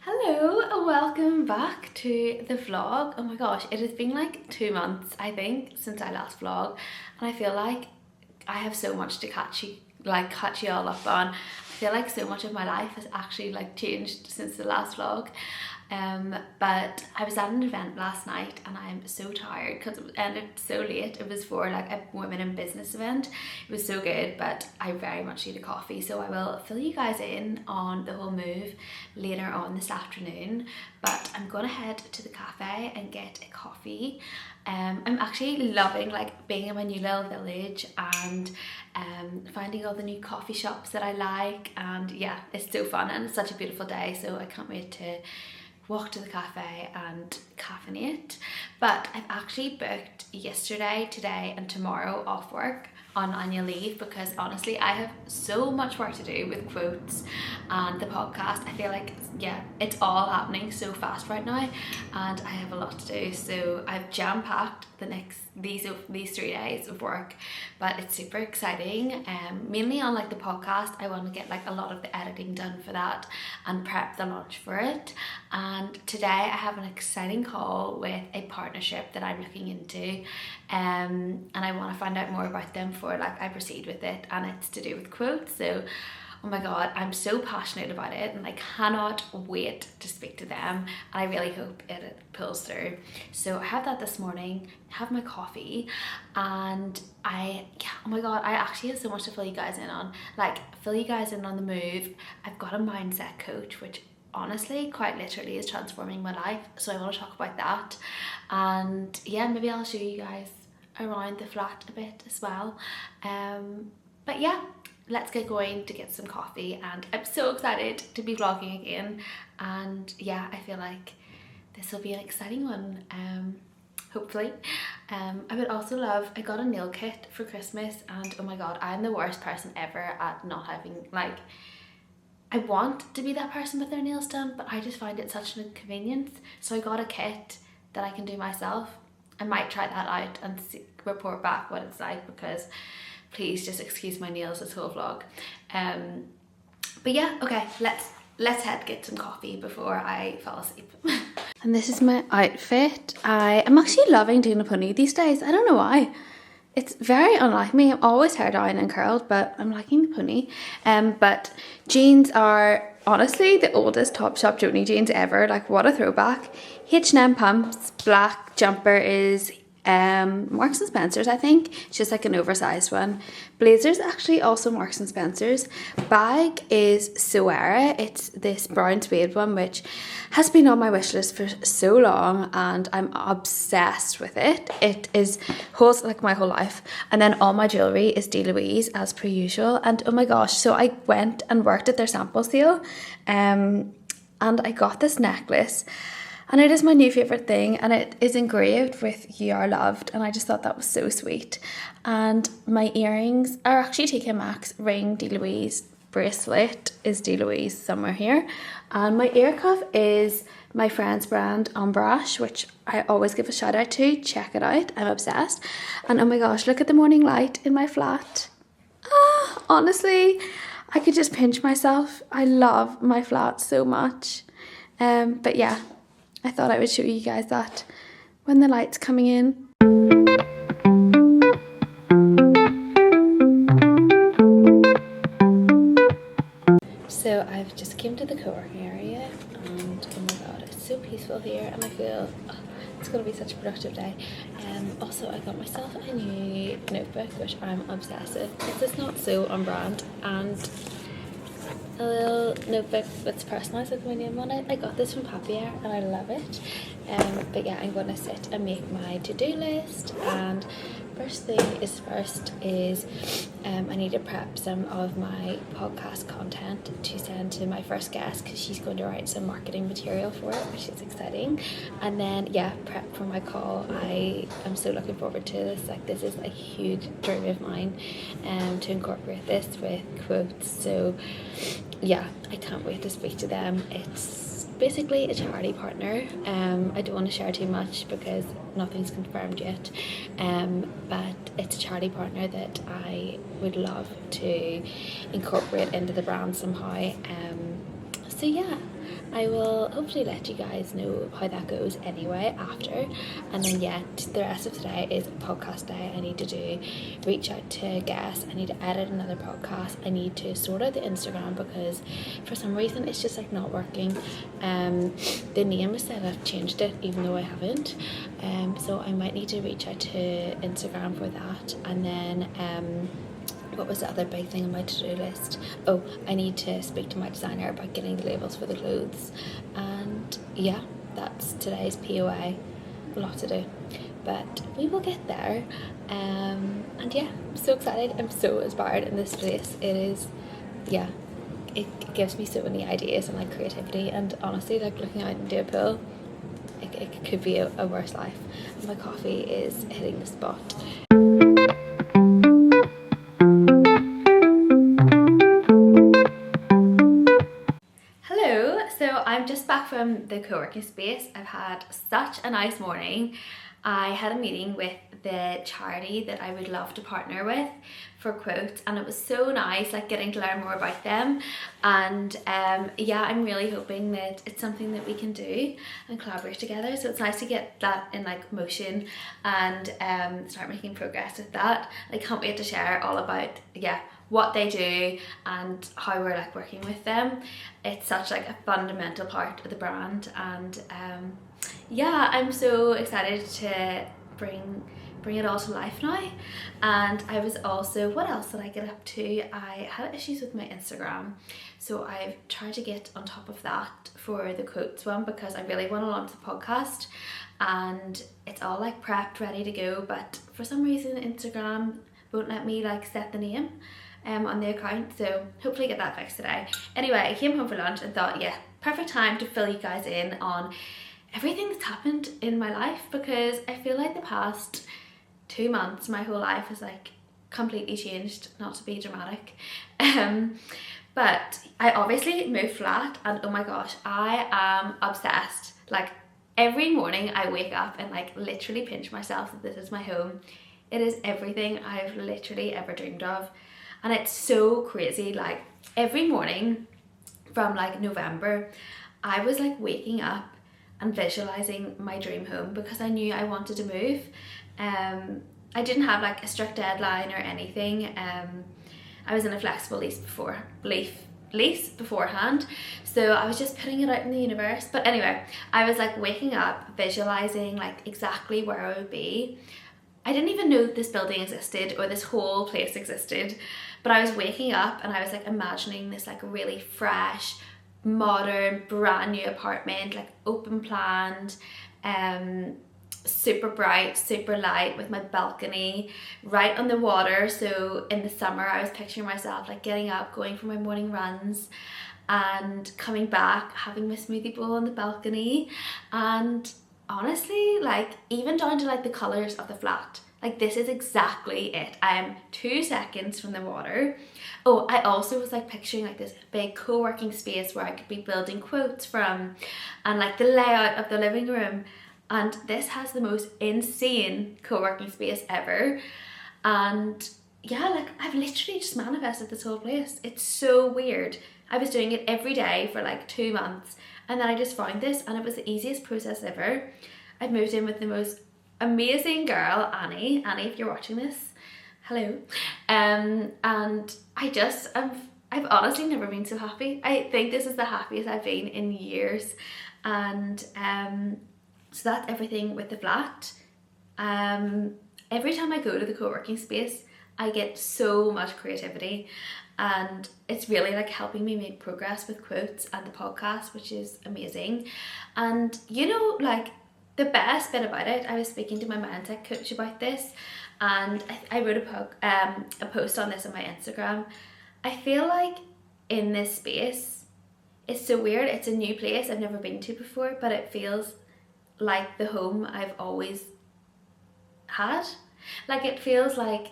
Hello and welcome back to the vlog. Oh my gosh, it has been like 2 months I think since I last vlogged, and I feel like I have so much to catch you all up on. I feel like so much of my life has actually changed since the last vlog. But I was at an event last night and I'm so tired because it ended so late. It was for like a women in business event. It was so good, but I very much need a coffee, so I will fill you guys in on the whole move later on this afternoon. But I'm gonna head to the cafe and get a coffee. I'm actually loving being in my new little village and finding all the new coffee shops that I like, and yeah, it's so fun and it's such a beautiful day, so I can't wait to walk to the cafe and caffeinate. But I've actually booked yesterday, today and tomorrow off work on annual leave because honestly I have so much work to do with quotes and the podcast. I feel like, yeah, it's all happening so fast right now and I have a lot to do, so I've jam-packed these 3 days of work, but it's super exciting. Mainly on the podcast, I want to get a lot of the editing done for that and prep the launch for it. And today I have an exciting call with a partnership that I'm looking into, and I want to find out more about them before I proceed with it, and it's to do with quotes. So oh my god, I'm so passionate about it and I cannot wait to speak to them, and I really hope it pulls through. So I have that this morning, have my coffee, and oh my god, I actually have so much to fill you guys in on. Fill you guys in on the move. I've got a mindset coach which honestly quite literally is transforming my life, so I want to talk about that. And yeah, maybe I'll show you guys around the flat a bit as well. But yeah, let's get going to get some coffee, and I'm so excited to be vlogging again. And yeah, I feel like this will be an exciting one, hopefully. I would also love, I got a nail kit for Christmas, and oh my god, I'm the worst person ever at not having, I want to be that person with their nails done, but I just find it such an inconvenience. So I got a kit that I can do myself. I might try that out and report back what it's like, because please just excuse my nails this whole vlog. But yeah, okay, let's head get some coffee before I fall asleep. And this is my outfit. I am actually loving doing a pony these days. I don't know why. It's very unlike me. I'm always hair down and curled, but I'm liking the pony. But jeans are honestly the oldest Topshop Joni jeans ever. What a throwback. H&M pumps, black jumper is Marks and Spencer's, I think. It's just an oversized one. Blazer's actually also Marks and Spencer's. Bag is Soera. It's this brown suede one which has been on my wish list for so long and I'm obsessed with it. It holds my whole life. And then all my jewellery is D. Louise as per usual. And oh my gosh, so I went and worked at their sample sale, and I got this necklace. And it is my new favourite thing, and it is engraved with "You Are Loved," and I just thought that was so sweet. And my earrings are actually TK Maxx, ring D. Louise, bracelet is D. Louise somewhere here. And my ear cuff is my friend's brand Ombrage, which I always give a shout out to. Check it out, I'm obsessed. And oh my gosh, look at the morning light in my flat. Honestly, I could just pinch myself. I love my flat so much. But yeah, I thought I would show you guys that when the light's coming in. So I've just came to the co-working area, and oh my god, it's so peaceful here, and I feel it's going to be such a productive day. Also, I got myself a new notebook which I'm obsessed with. It's just not so on brand, and a little notebook that's personalised with my name on it. I got this from Papier and I love it. But yeah, I'm going to sit and make my to-do list, and first thing is I need to prep some of my podcast content to send to my first guest, because she's going to write some marketing material for it, which is exciting. And then yeah, prep for my call. I am so looking forward to this. This is a huge dream of mine, to incorporate this with quotes. So yeah, I can't wait to speak to them. It's basically a charity partner. I don't want to share too much because nothing's confirmed yet, but it's a charity partner that I would love to incorporate into the brand somehow. So yeah, I will hopefully let you guys know how that goes anyway after. And then yeah, the rest of today is podcast day. I need to reach out to guests, I need to edit another podcast, I need to sort out the Instagram because for some reason it's just like not working. The name is said I've changed it even though I haven't. So I might need to reach out to Instagram for that. And then what was the other big thing on my to-do list? Oh, I need to speak to my designer about getting the labels for the clothes. And yeah, that's today's POA. A lot to do, but we will get there. And yeah, I'm so excited. I'm so inspired in this place. It is, yeah, it gives me so many ideas and like creativity, and honestly like looking out into a pool, it could be a worse life. And my coffee is hitting the spot. Hello, so I'm just back from the co-working space. I've had such a nice morning. I had a meeting with the charity that I would love to partner with for Quotes, and it was so nice like getting to learn more about them. And yeah, I'm really hoping that it's something that we can do and collaborate together. So it's nice to get that in like motion and start making progress with that. I can't wait to share all about what they do and how we're like working with them. It's such like a fundamental part of the brand, and yeah, I'm so excited to bring it all to life now. And I was also, what else did I get up to? I had issues with my Instagram, so I've tried to get on top of that for the Quotes one because I really want to launch the podcast and it's all like prepped, ready to go, but for some reason Instagram won't let me like set the name on the account, so hopefully get that fixed today. Anyway, I came home for lunch and thought, yeah, perfect time to fill you guys in on everything that's happened in my life, because I feel like the past 2 months my whole life has like completely changed, not to be dramatic. But I obviously moved flat, and oh my gosh, I am obsessed. Like every morning I wake up and like literally pinch myself that this is my home. It is everything I've literally ever dreamed of. And it's so crazy, like every morning from like November, I was like waking up and visualizing my dream home because I knew I wanted to move. I didn't have like a strict deadline or anything. I was in a flexible lease beforehand, so I was just putting it out in the universe. But anyway, I was like waking up, visualizing like exactly where I would be. I didn't even know that this building existed or this whole place existed, but I was waking up and I was like imagining this like really fresh, modern, brand new apartment, like open planned, super bright, super light, with my balcony right on the water. So in the summer I was picturing myself like getting up, going for my morning runs and coming back, having my smoothie bowl on the balcony. And honestly, like even down to like the colours of the flat, like this is exactly it. I am 2 seconds from the water. Oh, I also was like picturing like this big co-working space where I could be building quotes from, and like the layout of the living room. And this has the most insane co-working space ever. And yeah, like I've literally just manifested this whole place. It's so weird. I was doing it every day for like 2 months, and then I just found this, and it was the easiest process ever. I've moved in with the most amazing girl, Annie. Annie, if you're watching this, hello. And I've honestly never been so happy. I think this is the happiest I've been in years. And so that's everything with the flat. Every time I go to the co-working space, I get so much creativity, and it's really like helping me make progress with Quotes and the podcast, which is amazing. And you know, like the best bit about it, I was speaking to my mindset coach about this, and I wrote a post on this on my Instagram. I feel like in this space, it's so weird. It's a new place I've never been to before, but it feels like the home I've always had. Like it feels like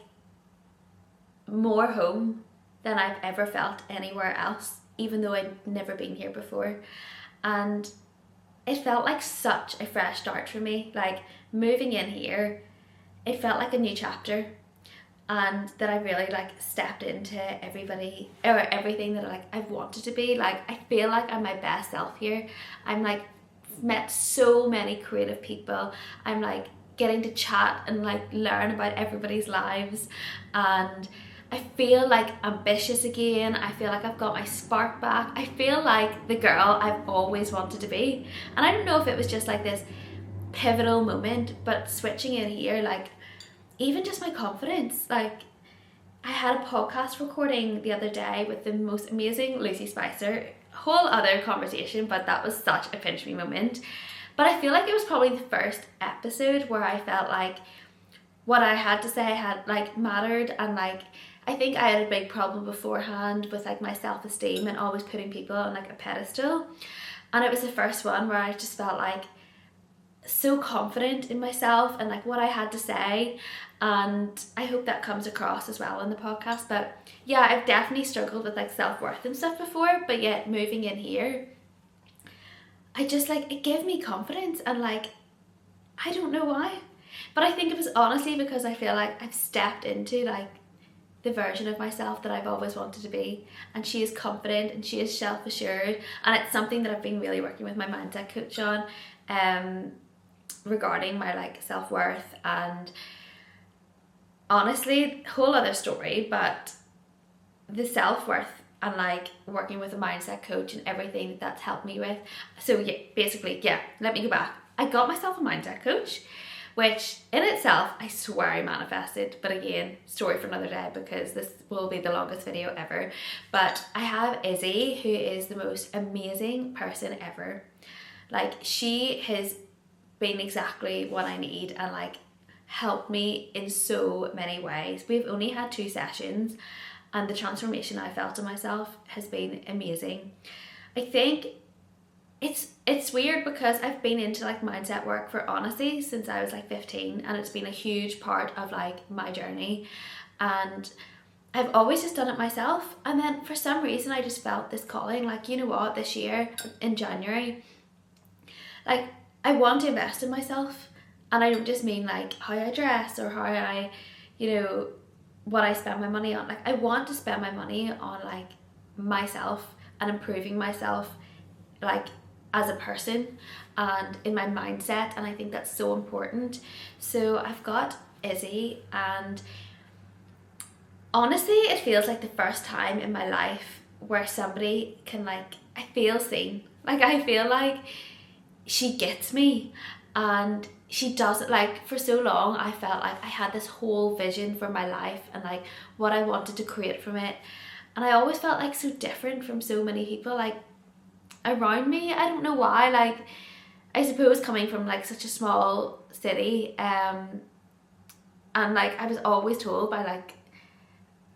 more home than I've ever felt anywhere else, even though I'd never been here before. And it felt like such a fresh start for me. Like moving in here, it felt like a new chapter. and that I really like stepped into everybody or everything that like I've wanted to be. Like I feel like I'm my best self here. I'm like met so many creative people. I'm like getting to chat and like learn about everybody's lives, and I feel like ambitious again. I feel like I've got my spark back. I feel like the girl I've always wanted to be. And I don't know if it was just like this pivotal moment, but switching in here, like even just my confidence, like I had a podcast recording the other day with the most amazing Lucy Spicer, whole other conversation, but that was such a pinch me moment. But I feel like it was probably the first episode where I felt like what I had to say had like mattered, and like I think I had a big problem beforehand with like my self-esteem and always putting people on like a pedestal, and it was the first one where I just felt like so confident in myself and like what I had to say, and I hope that comes across as well in the podcast. But yeah, I've definitely struggled with like self-worth and stuff before, but yet moving in here, I just like it gave me confidence, and like I don't know why, but I think it was honestly because I feel like I've stepped into like the version of myself that I've always wanted to be, and she is confident and she is self-assured, and it's something that I've been really working with my mindset coach on regarding my like self-worth. And honestly, whole other story, but the self-worth and like working with a mindset coach and everything that's helped me with. So yeah, basically, yeah, let me go back. I got myself a mindset coach, which in itself, I swear I manifested, but again, story for another day because this will be the longest video ever. But I have Izzy, who is the most amazing person ever. Like she has been exactly what I need and like helped me in so many ways. We've only had 2 sessions and the transformation I felt in myself has been amazing. I think it's weird because I've been into like mindset work for honestly since I was like 15, and it's been a huge part of like my journey, and I've always just done it myself. And then for some reason I just felt this calling, like, you know what, this year in January, like I want to invest in myself. And I don't just mean like how I dress or how I, you know, what I spend my money on. Like I want to spend my money on like myself and improving myself like as a person and in my mindset, and I think that's so important. So I've got Izzy, and honestly it feels like the first time in my life where somebody can like, I feel seen. Like I feel like she gets me, and she doesn't, like for so long I felt like I had this whole vision for my life and like what I wanted to create from it, and I always felt like so different from so many people like around me. I don't know why. Like I suppose coming from like such a small city, and like I was always told by like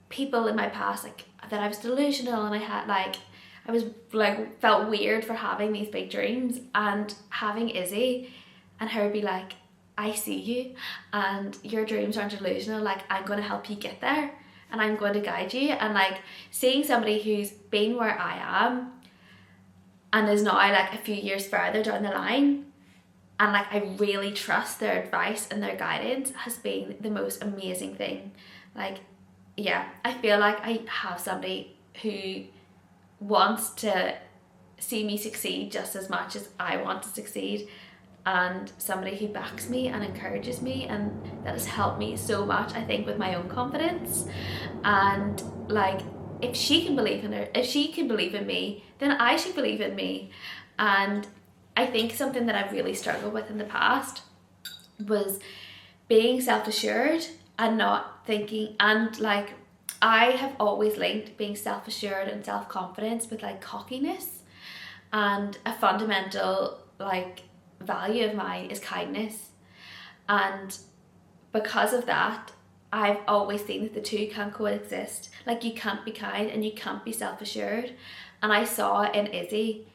people in my past like that I was delusional, and I had like I was like felt weird for having these big dreams, and having Izzy and her be like, I see you and your dreams aren't delusional, like I'm going to help you get there and I'm going to guide you. And like seeing somebody who's been where I am and is now like a few years further down the line, and like I really trust their advice and their guidance, has been the most amazing thing. Like yeah, I feel like I have somebody who wants to see me succeed just as much as I want to succeed, and somebody who backs me and encourages me, and that has helped me so much, I think, with my own confidence. And like if she can believe in her, if she can believe in me, then I should believe in me. And I think something that I've really struggled with in the past was being self-assured and not thinking, and like I have always linked being self-assured and self-confidence with like cockiness, and a fundamental like value of mine is kindness. And because of that, I've always seen that the two can coexist. Like you can't be kind and you can't be self-assured. And I saw in Izzy,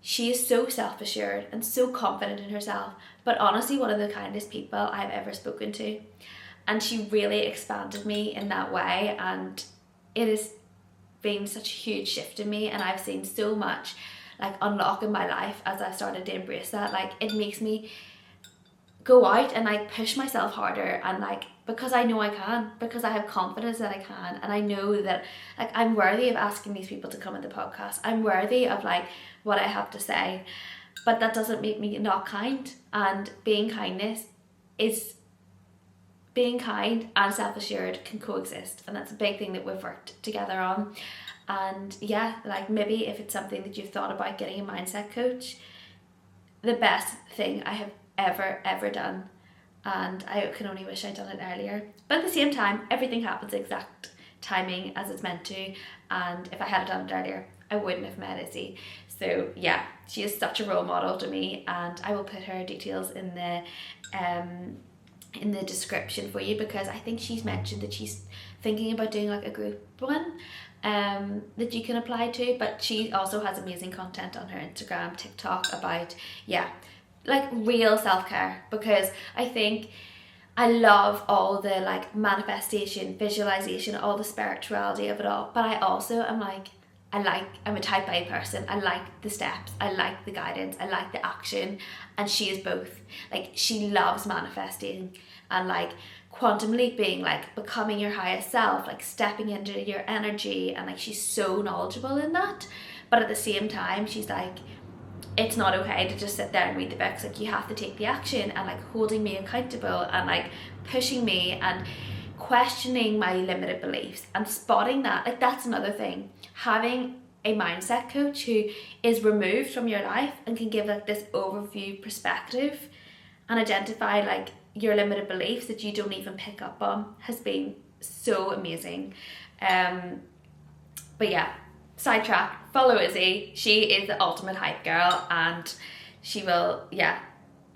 she is so self-assured and so confident in herself, but honestly one of the kindest people I've ever spoken to. And she really expanded me in that way, and it has been such a huge shift in me, and I've seen so much like unlock in my life as I started to embrace that. Like it makes me go out and like push myself harder, and like, because I know I can, because I have confidence that I can, and I know that like I'm worthy of asking these people to come on the podcast. I'm worthy of like what I have to say, but that doesn't make me not kind. And being kind and self-assured can coexist, and that's a big thing that we've worked together on. And yeah, like maybe if it's something that you've thought about getting a mindset coach, the best thing I have ever done, and I can only wish I'd done it earlier. But at the same time, everything happens exact timing as it's meant to, and if I had done it earlier, I wouldn't have met Izzy. So yeah, she is such a role model to me, and I will put her details in the description for you, because I think she's mentioned that she's thinking about doing like a group one that you can apply to. But she also has amazing content on her Instagram, TikTok about like real self-care, because I think I love all the like manifestation, visualization, all the spirituality of it all, but I also am like, I'm a type A person. I like the steps, I like the guidance, I like the action, and she is both. Like, she loves manifesting and like quantum leaping, like becoming your highest self, like stepping into your energy, and like she's so knowledgeable in that. But at the same time, she's like, it's not okay to just sit there and read the books, like you have to take the action, and like holding me accountable and like pushing me and questioning my limited beliefs and spotting that. Like, that's another thing, having a mindset coach who is removed from your life and can give like this overview perspective and identify like your limited beliefs that you don't even pick up on has been so amazing. But yeah, sidetrack, follow Izzy. She is the ultimate hype girl, and she will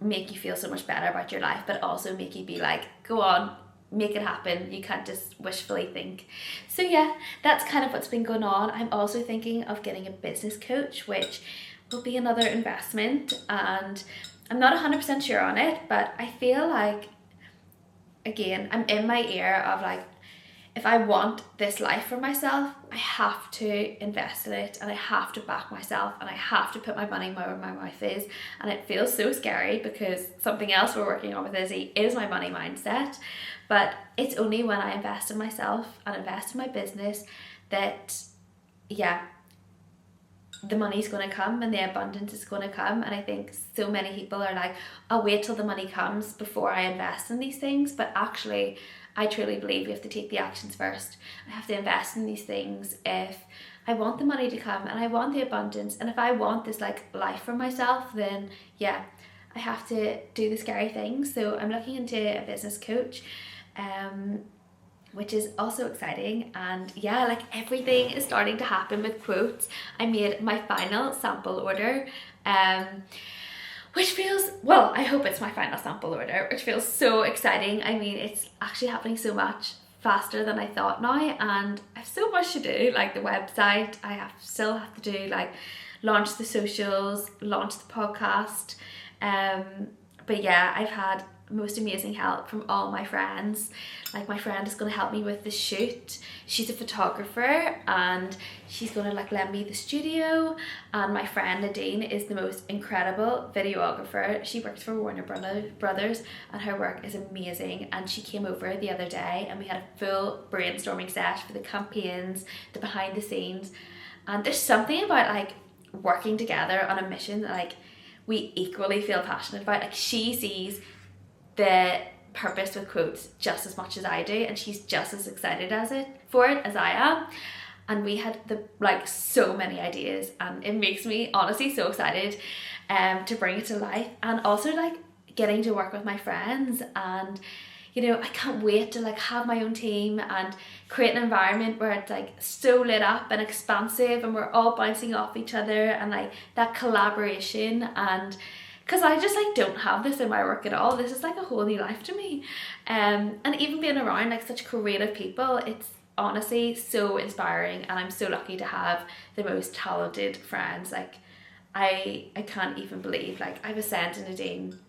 make you feel so much better about your life, but also make you be like, go on, make it happen. You can't just wishfully think. So yeah, that's kind of what's been going on. I'm also thinking of getting a business coach, which will be another investment, and I'm not 100% sure on it, but I feel like, again, I'm in my ear of like, if I want this life for myself, I have to invest in it, and I have to back myself, and I have to put my money where my mouth is. And it feels so scary, because something else we're working on with Izzy is my money mindset. But it's only when I invest in myself and invest in my business that, the money's going to come and the abundance is going to come. And I think so many people are like, I'll wait till the money comes before I invest in these things. But actually, I truly believe we have to take the actions first. I have to invest in these things if I want the money to come and I want the abundance. And if I want this like life for myself, then I have to do the scary things. So I'm looking into a business coach, which is also exciting. And like everything is starting to happen with Quotes. I made my final sample order, which feels, well, I hope it's my final sample order, which feels so exciting. I mean, it's actually happening so much faster than I thought now, and I have so much to do, like the website, still have to do, like launch the socials, launch the podcast, but I've had most amazing help from all my friends. Like, my friend is going to help me with the shoot. She's a photographer, and she's going to like lend me the studio. And my friend Nadine is the most incredible videographer. She works for Warner Brothers, and her work is amazing. And she came over the other day, and we had a full brainstorming set for the campaigns, the behind the scenes. And there's something about like working together on a mission that like we equally feel passionate about. Like, she sees the purpose with Quotes just as much as I do, and she's just as excited for it as I am. And we had so many ideas, and it makes me honestly so excited to bring it to life. And also like getting to work with my friends, and I can't wait to like have my own team and create an environment where it's like so lit up and expansive, and we're all bouncing off each other, and like that collaboration. And because I just like don't have this in my work at all. This is like a whole new life to me. And even being around like such creative people, it's honestly so inspiring, and I'm so lucky to have the most talented friends. Like, I can't even believe, like I was saying to Nadine,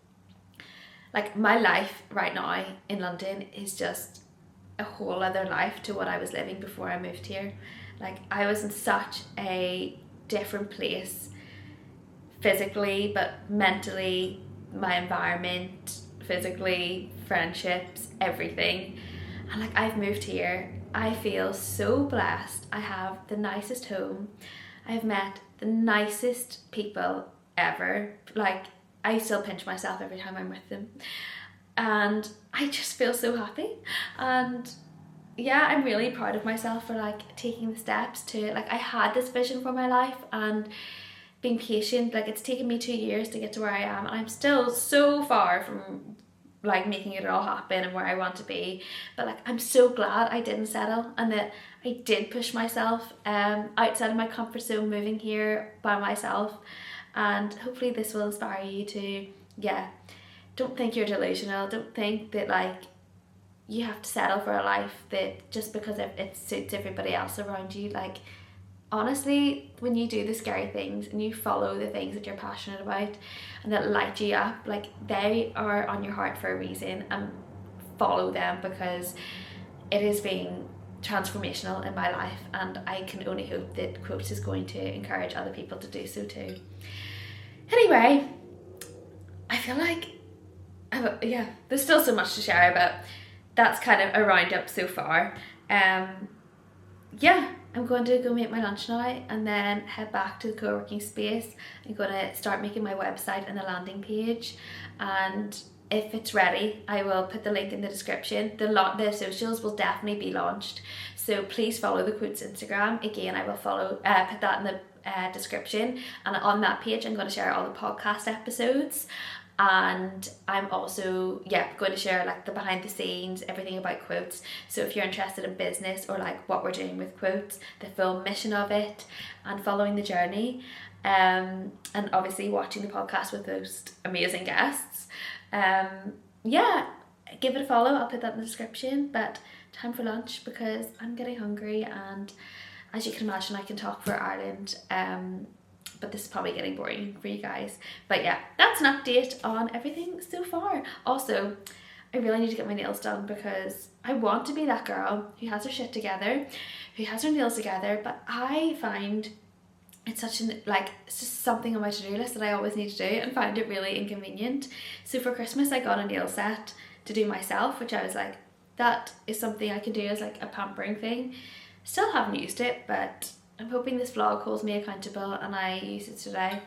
like my life right now in London is just a whole other life to what I was living before I moved here. Like, I was in such a different place physically, but mentally, my environment, physically, friendships, everything. And like, I've moved here. I feel so blessed. I have the nicest home. I've met the nicest people ever. Like, I still pinch myself every time I'm with them. And I just feel so happy. And yeah, I'm really proud of myself for like taking the steps to, like, I had this vision for my life and being patient. Like, it's taken me 2 years to get to where I am, and I'm still so far from like making it all happen and where I want to be. But like, I'm so glad I didn't settle and that I did push myself outside of my comfort zone, moving here by myself. And hopefully this will inspire you to, yeah, don't think you're delusional. Don't think that like you have to settle for a life that just because it suits everybody else around you. Like, honestly, when you do the scary things and you follow the things that you're passionate about and that light you up, like, they are on your heart for a reason, and follow them, because it has been transformational in my life, and I can only hope that Quotes is going to encourage other people to do so too. Anyway, I feel like there's still so much to share, but that's kind of a roundup so far. Yeah, I'm going to go make my lunch now and then head back to the co-working space. I'm going to start making my website and the landing page, and if it's ready, I will put the link in the description. The socials will definitely be launched, so please follow the Quotes Instagram. Again, I will put that in the description, and on that page I'm going to share all the podcast episodes, and I'm also going to share like the behind the scenes, everything about Quotes. So if you're interested in business or like what we're doing with Quotes, the full mission of it, and following the journey, and obviously watching the podcast with those amazing guests, give it a follow. I'll put that in the description. But time for lunch because I'm getting hungry, and as you can imagine, I can talk for Ireland, but this is probably getting boring for you guys. But yeah, that's an update on everything so far. Also, I really need to get my nails done because I want to be that girl who has her shit together, who has her nails together, but I find it's it's just something on my to-do list that I always need to do, and find it really inconvenient. So for Christmas I got a nail set to do myself, which I was like, that is something I can do as like a pampering thing. Still haven't used it, but I'm hoping this vlog holds me accountable and I use it today,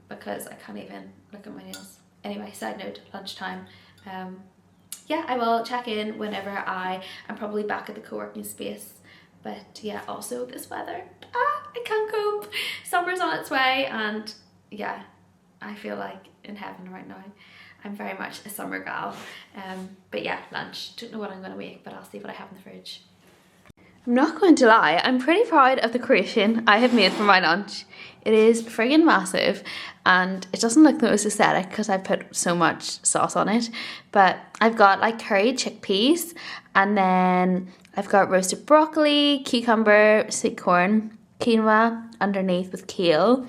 because I can't even look at my nails. Anyway, side note, lunchtime. I will check in whenever I am probably back at the co-working space. But yeah, also this weather, I can't cope. Summer's on its way, and yeah, I feel like in heaven right now. I'm very much a summer gal. But yeah, lunch. Don't know what I'm going to make, but I'll see what I have in the fridge. I'm not going to lie, I'm pretty proud of the creation I have made for my lunch. It is friggin' massive, and it doesn't look the most aesthetic because I put so much sauce on it. But I've got like curried chickpeas, and then I've got roasted broccoli, cucumber, sweet corn, quinoa underneath with kale,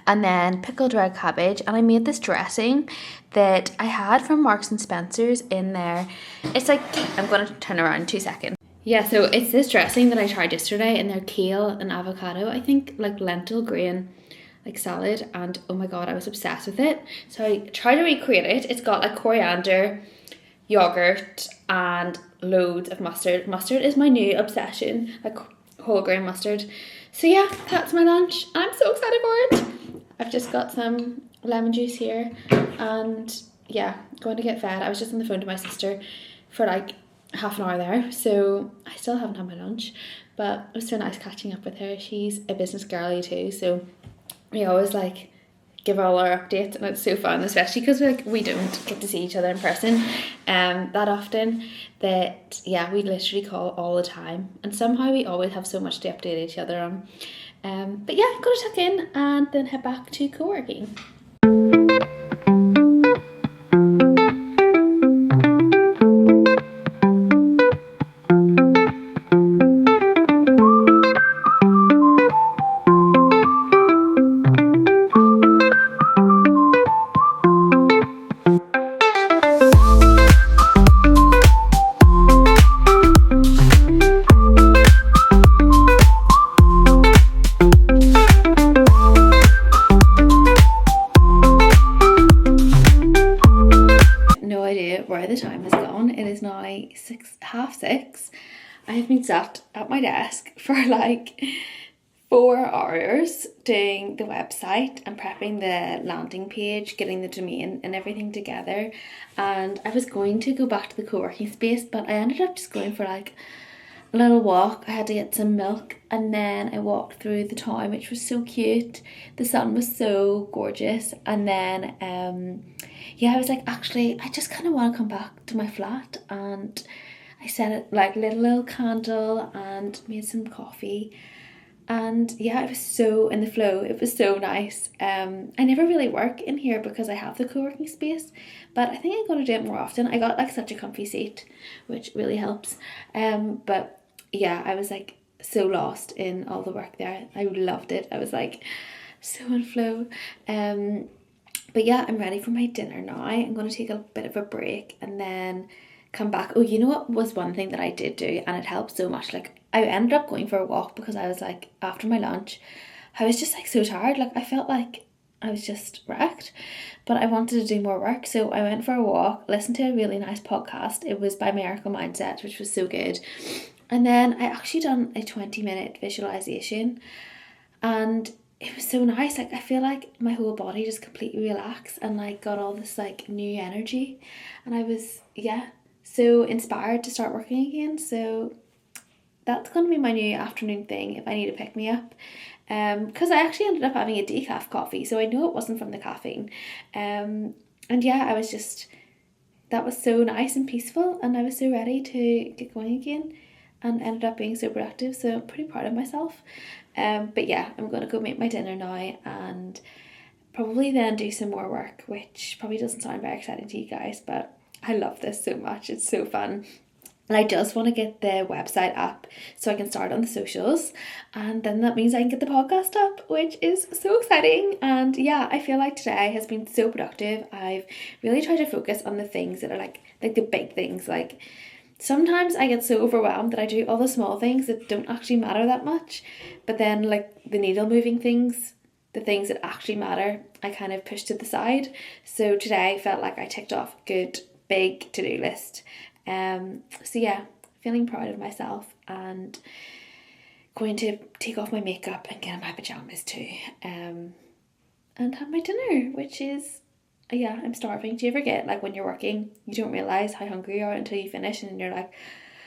and then pickled red cabbage. And I made this dressing that I had from Marks and Spencer's in there. It's like, I'm going to turn around 2 seconds. Yeah, so it's this dressing that I tried yesterday in their kale and avocado, I think, like lentil grain, like salad, and oh my god, I was obsessed with it. So I tried to recreate it. It's got like coriander, yogurt, and loads of mustard. Mustard is my new obsession, like whole grain mustard. So yeah, that's my lunch. I'm so excited for it. I've just got some lemon juice here, and yeah, going to get fed. I was just on the phone to my sister for like half an hour there, so I still haven't had my lunch, but it was so nice catching up with her. She's a business girly too, so we always like give all our updates, and it's so fun, especially because we don't get to see each other in person that often, that yeah, we literally call all the time, and somehow we always have so much to update each other on. But yeah, I'm gonna tuck in and then head back to co-working. time has gone. It is now 6:30. I have been sat at my desk for like 4 hours doing the website and prepping the landing page, getting the domain and everything together. And I was going to go back to the co-working space, but I ended up just going for like a little walk. I had to get some milk, and then I walked through the town, which was so cute. The sun was so gorgeous. And then I was like, actually I just kind of want to come back to my flat, and I set it like lit a little candle and made some coffee. And yeah, I was so in the flow. It was so nice. I never really work in here because I have the co-working space, but I think I'm going to do it more often. I got like such a comfy seat, which really helps. But yeah, I was like so lost in all the work there. I loved it. I was like so in flow. But yeah, I'm ready for my dinner now. I'm going to take a bit of a break and then come back. Oh, you know what was one thing that I did do, and it helped so much? Like, I ended up going for a walk because I was like, after my lunch, I was just like so tired. Like, I felt like I was just wrecked, but I wanted to do more work. So I went for a walk, listened to a really nice podcast. It was by Miracle Mindset, which was so good. And then I actually done a 20-minute visualization, and it was so nice. Like, I feel like my whole body just completely relaxed and like got all this like new energy, and I was so inspired to start working again. So that's going to be my new afternoon thing if I need to pick me up. Because I actually ended up having a decaf coffee, so I know it wasn't from the caffeine. And yeah, I was just, that was so nice and peaceful, and I was so ready to get going again, and ended up being so productive. So I'm pretty proud of myself. But yeah, I'm going to go make my dinner now and probably then do some more work, which probably doesn't sound very exciting to you guys, but I love this so much. It's so fun. And I just want to get the website up so I can start on the socials, and then that means I can get the podcast up, which is so exciting. And yeah, I feel like today has been so productive. I've really tried to focus on the things that are like the big things. Like, sometimes I get so overwhelmed that I do all the small things that don't actually matter that much, but then like the needle moving things, the things that actually matter, I kind of push to the side. So today I felt like I ticked off a good big to-do list. So yeah, feeling proud of myself, and going to take off my makeup and get in my pajamas too, and have my dinner, which is, yeah, I'm starving. Do you ever get like when you're working, you don't realise how hungry you are until you finish, and you're like,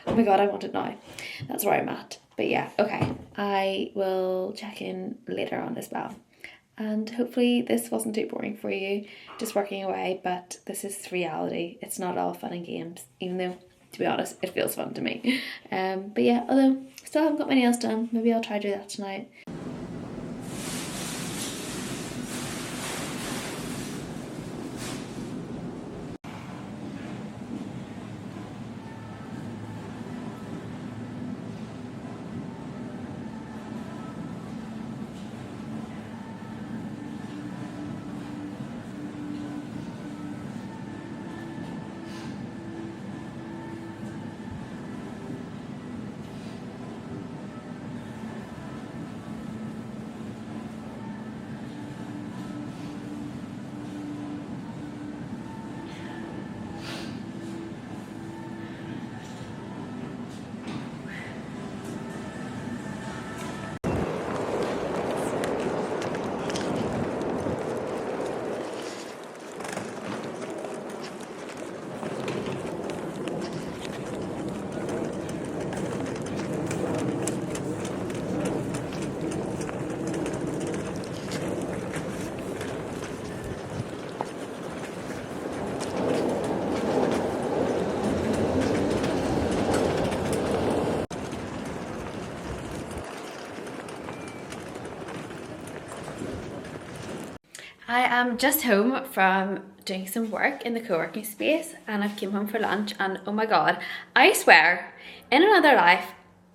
oh my god, I want it now. That's where I'm at. But yeah, okay, I will check in later on as well. And hopefully this wasn't too boring for you, just working away, but this is reality. It's not all fun and games, even though, to be honest, it feels fun to me. But yeah, although still haven't got my nails done, maybe I'll try to do that tonight. I am just home from doing some work in the co-working space, and I've came home for lunch, and oh my god, I swear, in another life,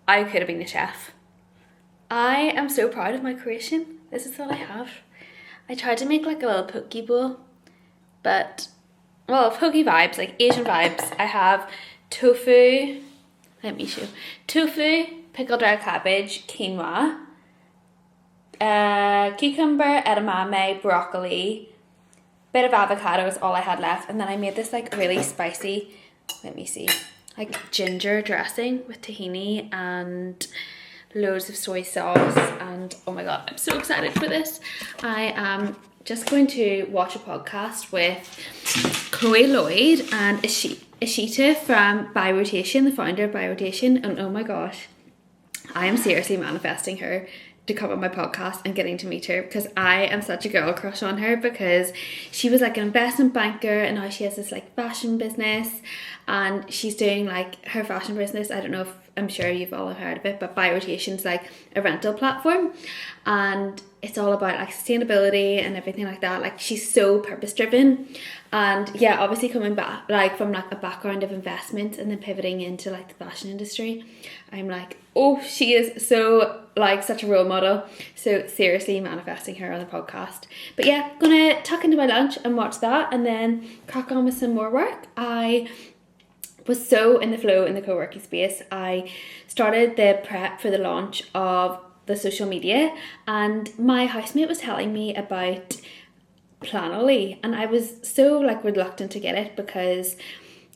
I could have been a chef. I am so proud of my creation. This is all I have. I tried to make like a little poke bowl, but, well, poke vibes, like Asian vibes. I have tofu, let me show, tofu, pickled red cabbage, quinoa, cucumber, edamame, broccoli, bit of avocado is all I had left, and then I made this like really spicy let me see, like ginger dressing with tahini and loads of soy sauce. And oh my god, I'm so excited for this. I am just going to watch a podcast with Chloe Lloyd and Ishita from By Rotation, the founder of By Rotation. And oh my gosh, I am seriously manifesting her to come on my podcast and getting to meet her, because I am such a girl crush on her, because she was like an investment banker and now she has this like fashion business, and she's doing like her fashion business. I don't know if, I'm sure you've all heard of it, but By Rotation's like a rental platform, and it's all about like sustainability and everything like that. Like she's so purpose driven, and yeah, obviously coming back like from like a background of investment and then pivoting into like the fashion industry, I'm like, oh, she is so like such a role model. So seriously manifesting her on the podcast. But yeah, gonna tuck into my lunch and watch that and then crack on with some more work. I was so in the flow in the co-working space. I started the prep for the launch of the social media, and my housemate was telling me about Planoly, and I was so like reluctant to get it because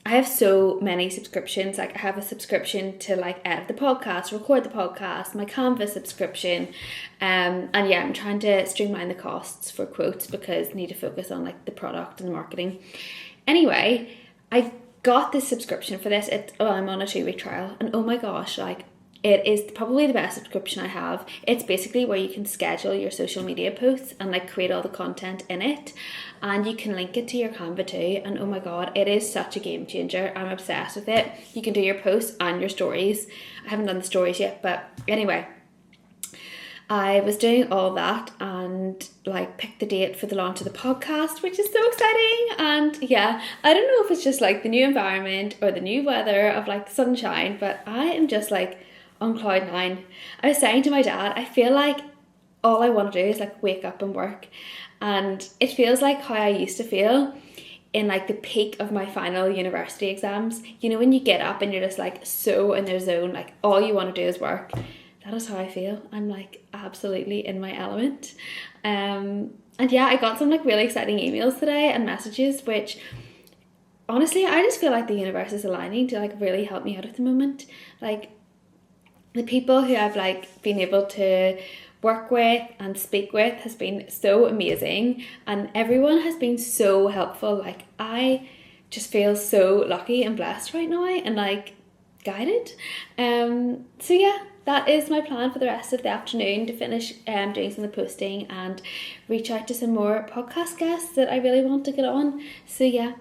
I have so many subscriptions. Like I have a subscription to like edit the podcast, record the podcast, my Canva subscription, and yeah, I'm trying to streamline the costs for Quotes because I need to focus on like the product and the marketing. Anyway, I got this subscription for this. I'm on a 2-week trial, and oh my gosh, like it is probably the best subscription I have. It's basically where you can schedule your social media posts and like create all the content in it, and you can link it to your Canva too. And oh my god, it is such a game changer. I'm obsessed with it. You can do your posts and your stories. I haven't done the stories yet, but anyway, I was doing all that and like picked the date for the launch of the podcast, which is so exciting. And yeah, I don't know if it's just like the new environment or the new weather of like sunshine, but I am just like on cloud 9. I was saying to my dad, I feel like all I want to do is like wake up and work, and it feels like how I used to feel in like the peak of my final university exams. You know, when you get up and you're just like so in the zone, like all you want to do is work. That is how I feel. I'm like absolutely in my element. And yeah, I got some like really exciting emails today and messages, which honestly I just feel like the universe is aligning to like really help me out at the moment. Like the people who I've like been able to work with and speak with has been so amazing, and everyone has been so helpful. Like I just feel so lucky and blessed right now and like guided. So yeah, that is my plan for the rest of the afternoon, to finish doing some of the posting and reach out to some more podcast guests that I really want to get on. So yeah,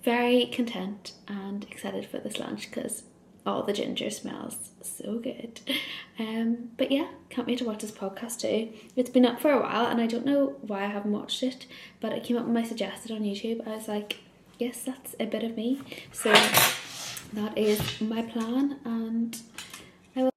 very content and excited for this lunch because all the ginger smells so good. But yeah, can't wait to watch this podcast too. It's been up for a while and I don't know why I haven't watched it, but it came up when I suggested on YouTube. I was like, yes, that's a bit of me. So that is my plan, and I will.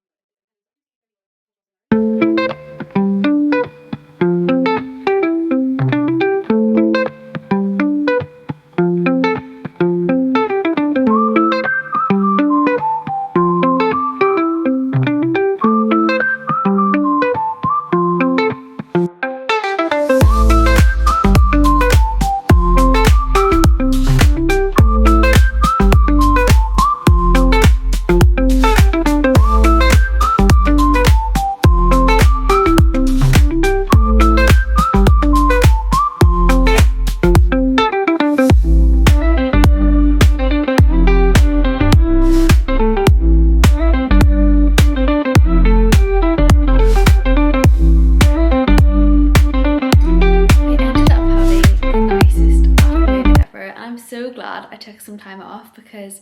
I took some time off because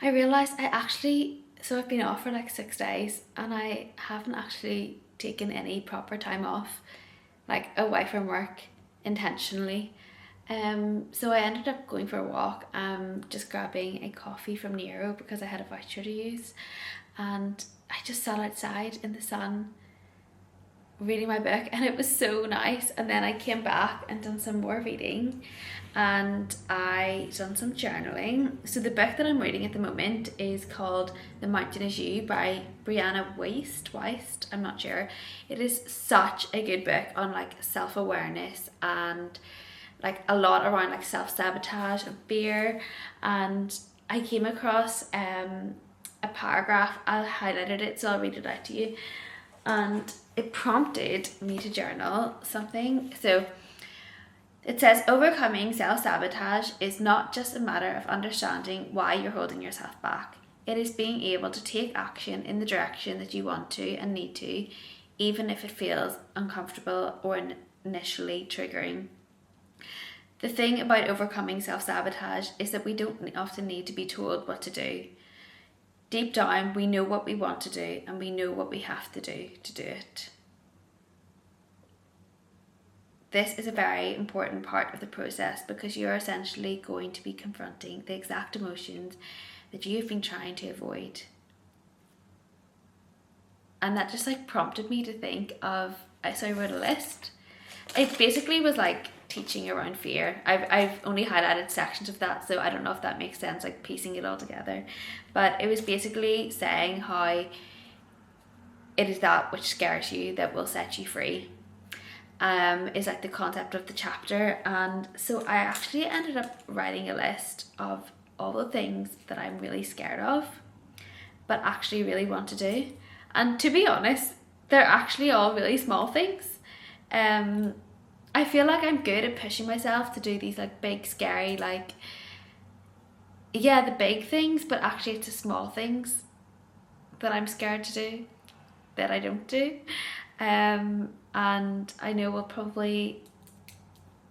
I realised I've been off for like 6 days and I haven't actually taken any proper time off, like away from work intentionally. So I ended up going for a walk, just grabbing a coffee from Nero because I had a voucher to use, and I just sat outside in the sun reading my book, and it was so nice. And then I came back and done some more reading, and I done some journaling. So the book that I'm reading at the moment is called The Mountain Is You by Brianna Weist, I'm not sure. It is such a good book on like self-awareness and like a lot around like self-sabotage and fear, and I came across a paragraph. I highlighted it, so I'll read it out to you. And it prompted me to journal something. So it says, overcoming self-sabotage is not just a matter of understanding why you're holding yourself back. It is being able to take action in the direction that you want to and need to, even if it feels uncomfortable or initially triggering. The thing about overcoming self-sabotage is that we don't often need to be told what to do. Deep down, we know what we want to do and we know what we have to do it. This is a very important part of the process because you're essentially going to be confronting the exact emotions that you've been trying to avoid. And that just like prompted me to think of, so I wrote a list. It basically was like teaching around fear. I've only highlighted sections of that, so I don't know if that makes sense, like piecing it all together. But it was basically saying how it is that which scares you that will set you free. Is like the concept of the chapter. And so I actually ended up writing a list of all the things that I'm really scared of but actually really want to do. And to be honest, they're actually all really small things. I feel like I'm good at pushing myself to do these like big scary, like, yeah, the big things, but actually it's the small things that I'm scared to do that I don't do. And I know will probably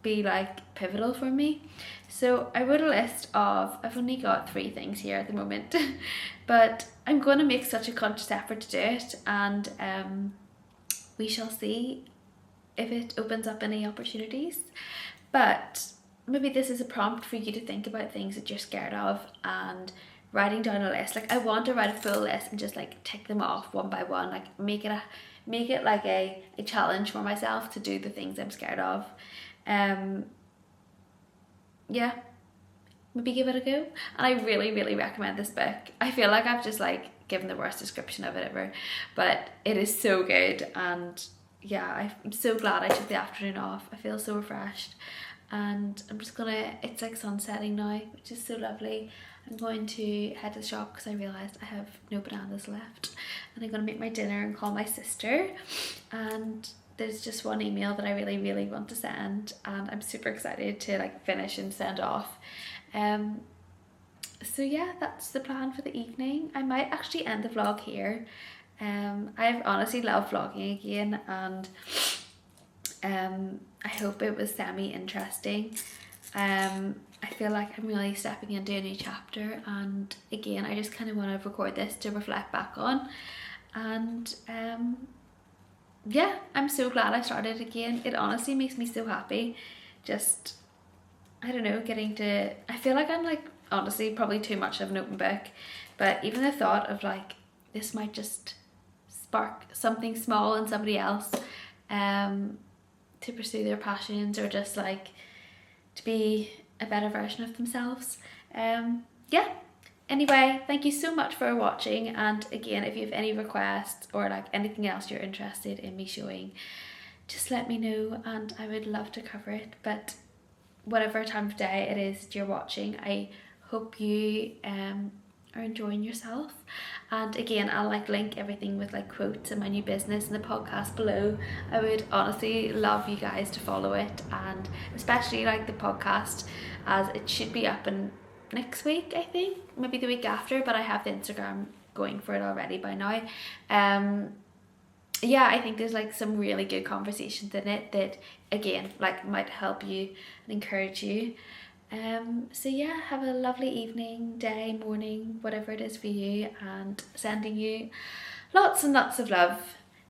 be like pivotal for me. So I wrote a list of, I've only got 3 things here at the moment, but I'm going to make such a conscious effort to do it, and we shall see if it opens up any opportunities. But maybe this is a prompt for you to think about things that you're scared of and writing down a list. Like I want to write a full list and just like tick them off one by one, like make it like a challenge for myself to do the things I'm scared of. Yeah, maybe give it a go. And I really, really recommend this book. I feel like I've just like given the worst description of it ever, but it is so good. And yeah, I'm so glad I took the afternoon off. I feel so refreshed, and I'm just gonna, it's like sunsetting now, which is so lovely. I'm going to head to the shop because I realised I have no bananas left, and I'm going to make my dinner and call my sister. And there's just one email that I really, really want to send, and I'm super excited to like finish and send off. So yeah, that's the plan for the evening. I might actually end the vlog here. I've honestly loved vlogging again, and I hope it was semi-interesting. I feel like I'm really stepping into a new chapter, and again I just kind of want to record this to reflect back on. And yeah, I'm so glad I started again. It honestly makes me so happy. Just, I don't know, getting to, I feel like I'm like honestly probably too much of an open book, but even the thought of like this might just spark something small in somebody else to pursue their passions, or just like to be a better version of themselves. Yeah, anyway, thank you so much for watching, and again, if you have any requests or like anything else you're interested in me showing, just let me know and I would love to cover it. But whatever time of day it is that you're watching, I hope you are enjoying yourself. And again, I'll like link everything with like quotes and my new business in the podcast below. I would honestly love you guys to follow it, and especially like the podcast, as it should be up in next week, I think, maybe the week after, but I have the Instagram going for it already by now. Yeah, I think there's like some really good conversations in it that again like might help you and encourage you. So yeah, have a lovely evening, day, morning, whatever it is for you, and sending you lots and lots of love.